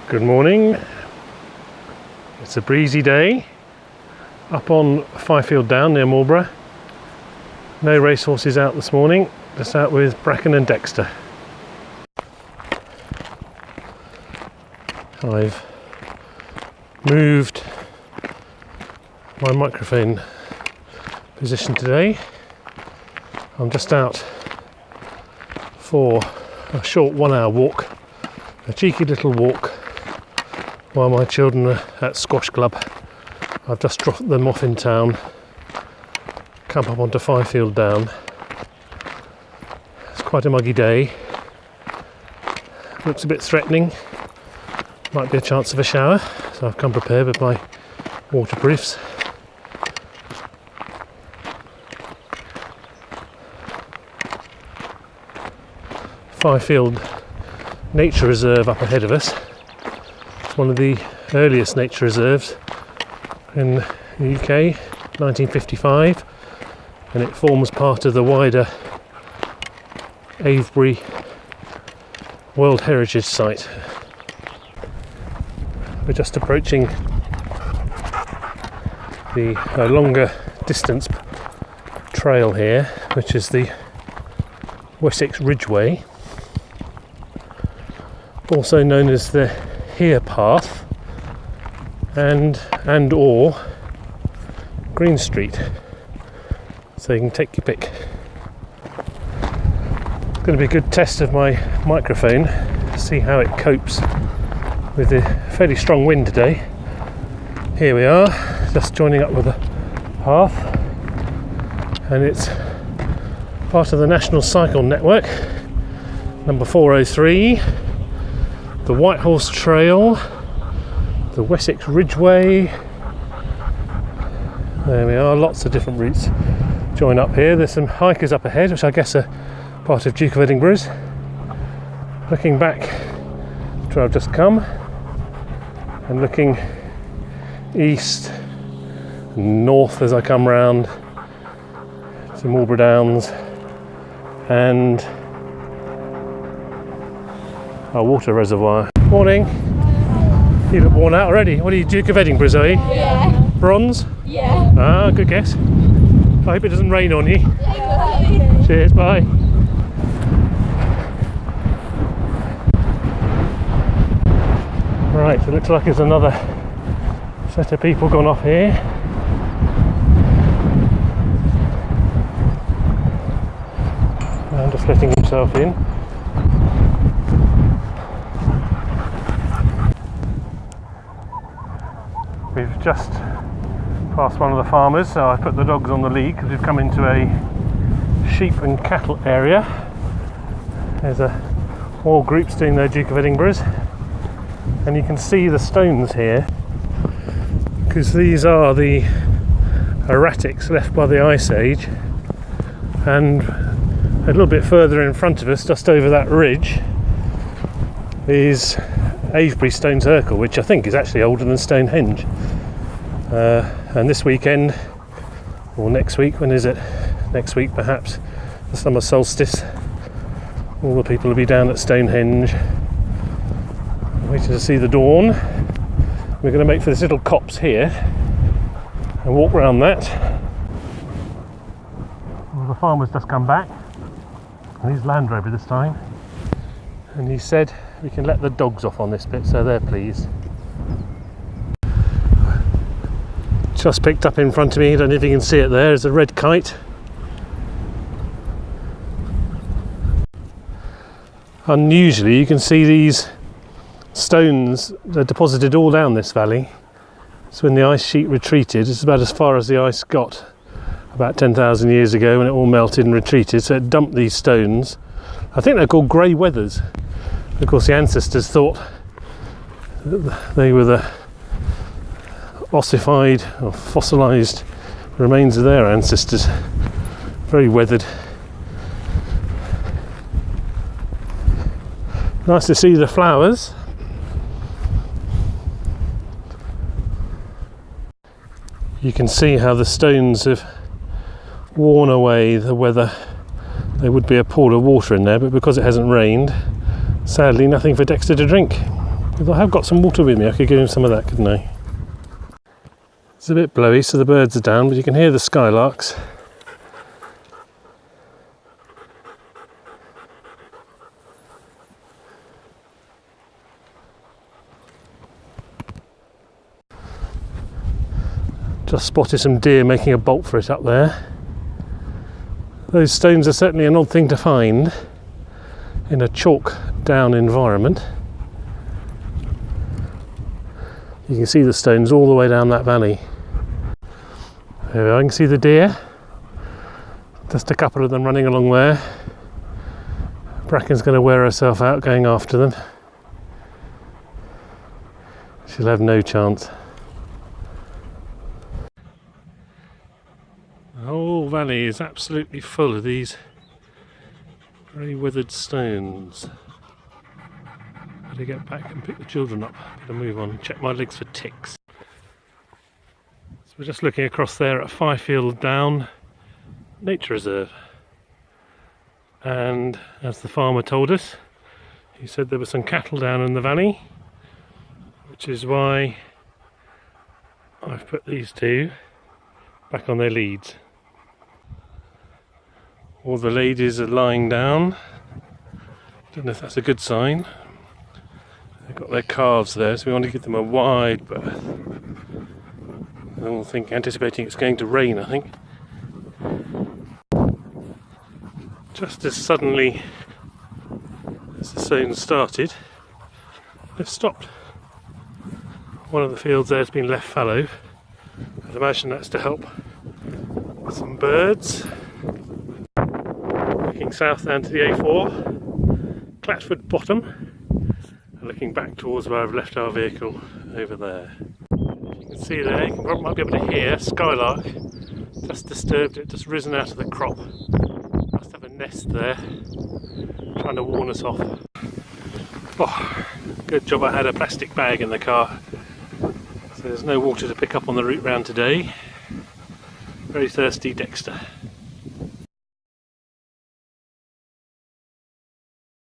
Good morning. It's a breezy day up on Fyfield Down near Marlborough. No racehorses out this morning, just out with Bracken and Dexter. I've moved my microphone position today. I'm just out for a short 1 hour walk, a cheeky little walk while my children are at squash club. I've just dropped them off in town, come up onto Fyfield Down. It's quite a muggy day, looks a bit threatening, might be a chance of a shower, so I've come prepared with my waterproofs. Fyfield Nature Reserve up ahead of us. It's one of the earliest nature reserves in the UK, 1955, and it forms part of the wider Avebury World Heritage Site. We're just approaching the longer distance trail here, which is the Wessex Ridgeway, also known as the Here Path and or Green Street, so you can take your pick. It's going to be a good test of my microphone to see how it copes with the fairly strong wind today. Here we are, just joining up with the path, and it's part of the National Cycle Network, number 403, the White Horse Trail, the Wessex Ridgeway. There we are, lots of different routes join up here. There's some hikers up ahead, which I guess are part of Duke of Edinburgh's. Looking back to where I've just come, and looking east and north as I come round to Marlborough Downs and our water reservoir. Morning. You look worn out already. What are you, Duke of Edinburgh's, are you? Yeah. Bronze? Yeah. Ah, good guess. I hope it doesn't rain on you. Yeah. Cheers, bye. Right, so it looks like there's another set of people gone off here. And just letting himself in. We've just passed one of the farmers, so I put the dogs on the lead because we've come into a sheep and cattle area. There's all groups doing their Duke of Edinburgh's, and you can see the stones here because these are the erratics left by the Ice Age, and a little bit further in front of us, just over that ridge, is Avebury Stone Circle, which I think is actually older than Stonehenge. And this weekend, or next week, when is it? Next week perhaps, the summer solstice, all the people will be down at Stonehenge waiting to see the dawn. We're going to make for this little copse here and walk around that. Well, the farmer's just come back, and he's Land Rover this time, and he said we can let the dogs off on this bit, so they're pleased. Just picked up in front of me, I don't know if you can see it there, is a red kite. Unusually, you can see these stones, they're deposited all down this valley. So when the ice sheet retreated, it's about as far as the ice got about 10,000 years ago when it all melted and retreated, so it dumped these stones. I think they're called grey wethers. Of course, the ancestors thought that they were the ossified or fossilised remains of their ancestors. Very weathered. Nice to see the flowers. You can see how the stones have worn away the weather. There would be a pool of water in there, but because it hasn't rained, sadly nothing for Dexter to drink. If I have got some water with me, I could give him some of that, couldn't I? It's a bit blowy, so the birds are down, but you can hear the skylarks. Just spotted some deer making a bolt for it up there. Those stones are certainly an odd thing to find in a chalk down environment. You can see the stones all the way down that valley. There we are, I can see the deer. Just a couple of them running along there. Bracken's going to wear herself out going after them. She'll have no chance. The whole valley is absolutely full of these very weathered stones. Better get back and pick the children up. Better move on and check my legs for ticks. So we're just looking across there at Fyfield Down Nature Reserve. And as the farmer told us, he said there were some cattle down in the valley, which is why I've put these two back on their leads. All the ladies are lying down. Don't know if that's a good sign. They've got their calves there, so we want to give them a wide berth. They're all anticipating it's going to rain, I think. Just as suddenly as the stones started, they've stopped. One of the fields there has been left fallow. I'd imagine that's to help some birds. Looking south down to the A4, Clatford Bottom, and looking back towards where I've left our vehicle over there. You can see there, you might be able to hear Skylark just disturbed it, just risen out of the crop. Must have a nest there, trying to warn us off. Oh, good job I had a plastic bag in the car, so there's no water to pick up on the route round today. Very thirsty Dexter.